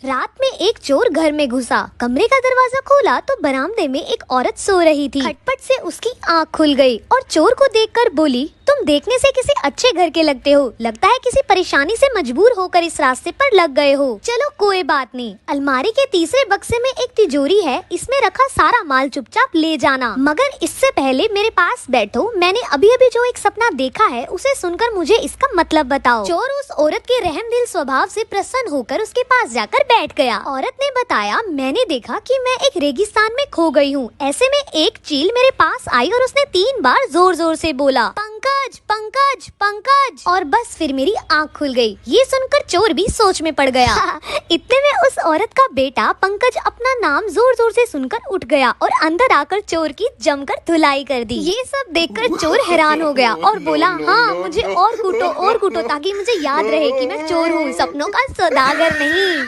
रात में एक चोर घर में घुसा। कमरे का दरवाजा खोला तो बरामदे में एक औरत सो रही थी। खटपट से उसकी आंख खुल गई और चोर को देखकर बोली, तुम देखने से किसी अच्छे घर के लगते हो। लगता है किसी परेशानी से मजबूर होकर इस रास्ते पर लग गए हो। चलो कोई बात नहीं, अलमारी के तीसरे बक्से में एक तिजोरी है, इसमें रखा सारा माल चुपचाप ले जाना। मगर इससे पहले मेरे पास बैठो, मैंने अभी अभी जो एक सपना देखा है उसे सुनकर मुझे इसका मतलब बताओ। चोर उस औरत के रहमदिल स्वभाव से प्रसन्न होकर उसके पास जाकर बैठ गया। औरत ने बताया, मैंने देखा कि मैं एक रेगिस्तान में खो गई हूँ। ऐसे में एक चील मेरे पास आई और उसने 3 बार जोर जोर से बोला, पंकज पंकज पंकज, और बस फिर मेरी आँख खुल गई। ये सुनकर चोर भी सोच में पड़ गया। इतने में उस औरत का बेटा पंकज अपना नाम जोर जोर से सुनकर उठ गया और अंदर आकर चोर की जमकर धुलाई कर दी। ये सब देखकर चोर हैरान हो गया और बोला, हाँ मुझे और कूटो ताकि मुझे याद रहे कि मैं चोर हूँ, सपनों का सौदागर नहीं।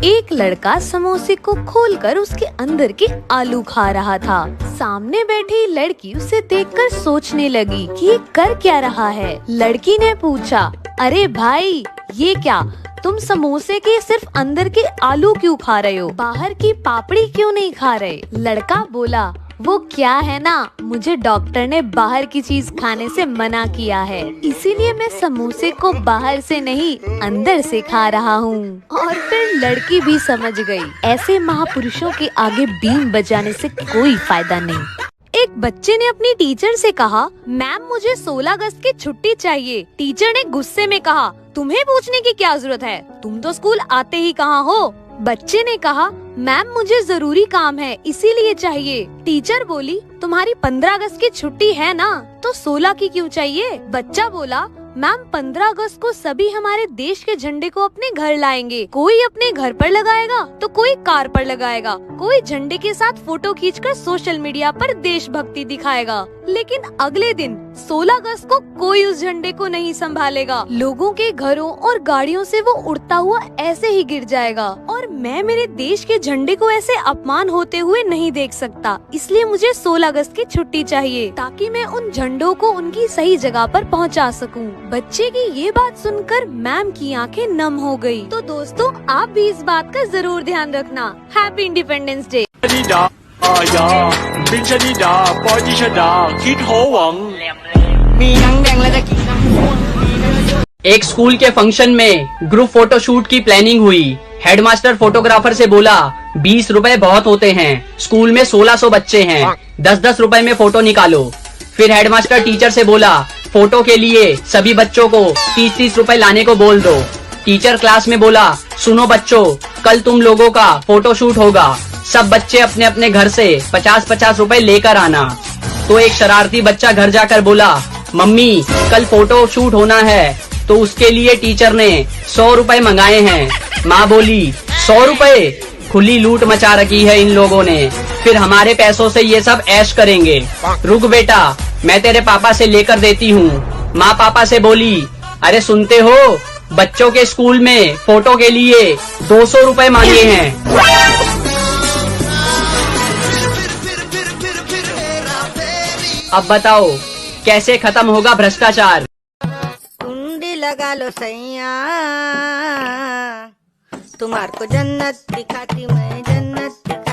एक लड़का समोसे को खोलकर उसके अंदर के आलू खा रहा था। सामने बैठी लड़की उसे देखकर सोचने लगी कि ये कर क्या रहा है। लड़की ने पूछा, अरे भाई ये क्या, तुम समोसे के सिर्फ अंदर के आलू क्यों खा रहे हो, बाहर की पापड़ी क्यों नहीं खा रहे? लड़का बोला, वो क्या है ना, मुझे डॉक्टर ने बाहर की चीज खाने से मना किया है, इसीलिए मैं समोसे को बाहर से नहीं अंदर से खा रहा हूँ। और फिर लड़की भी समझ गई, ऐसे महापुरुषों के आगे बीन बजाने से कोई फायदा नहीं। एक बच्चे ने अपनी टीचर से कहा, मैम मुझे 16 अगस्त की छुट्टी चाहिए। टीचर ने गुस्से में कहा, तुम्हें पूछने की क्या जरूरत है, तुम तो स्कूल आते ही कहाँ हो। बच्चे ने कहा, मैम मुझे जरूरी काम है इसीलिए चाहिए। टीचर बोली, तुम्हारी 15 अगस्त की छुट्टी है ना, तो 16 की क्यों चाहिए? बच्चा बोला, मैम 15 अगस्त को सभी हमारे देश के झंडे को अपने घर लाएंगे। कोई अपने घर पर लगाएगा तो कोई कार पर लगाएगा, कोई झंडे के साथ फोटो खींचकर सोशल मीडिया पर देशभक्ति दिखाएगा। लेकिन अगले दिन 16 अगस्त को कोई उस झंडे को नहीं संभालेगा। लोगों के घरों और गाड़ियों से वो उड़ता हुआ ऐसे ही गिर जाएगा और मैं मेरे देश के झंडे को ऐसे अपमान होते हुए नहीं देख सकता। इसलिए मुझे 16 अगस्त की छुट्टी चाहिए ताकि मैं उन झंडों को उनकी सही जगह पर पहुंचा सकूं। बच्चे की ये बात सुनकर मैम की आंखें नम हो गई। तो दोस्तों आप भी इस बात का जरूर ध्यान रखना। Happy independence day. एक स्कूल के फंक्शन में ग्रुप फोटो शूट की प्लानिंग हुई। हेडमास्टर फोटोग्राफर से बोला, 20 रुपए बहुत होते हैं, स्कूल में 1600 बच्चे हैं, 10-10 रुपए में फोटो निकालो। फिर हेडमास्टर टीचर से बोला, फोटो के लिए सभी बच्चों को 30-30 रुपए लाने को बोल दो। टीचर क्लास में बोला, सुनो बच्चों, कल तुम लोगों का फोटो शूट होगा, सब बच्चे अपने अपने घर से 50-50 रुपए लेकर आना। तो एक शरारती बच्चा घर जाकर बोला, मम्मी कल फोटो शूट होना है, तो उसके लिए टीचर ने 100 रुपए मंगाए हैं। माँ बोली, 100 रुपए? खुली लूट मचा रखी है इन लोगों ने, फिर हमारे पैसों से ये सब ऐश करेंगे। रुक बेटा, मैं तेरे पापा से लेकर देती हूँ। माँ पापा से बोली, अरे सुनते हो, बच्चों के स्कूल में फोटो के लिए 200 रुपए मांगे हैं। अब बताओ कैसे खत्म होगा भ्रष्टाचार? कुंडी लगा लो सैया, तुम्हार को जन्नत दिखाती मैं, जन्नत दिखाती।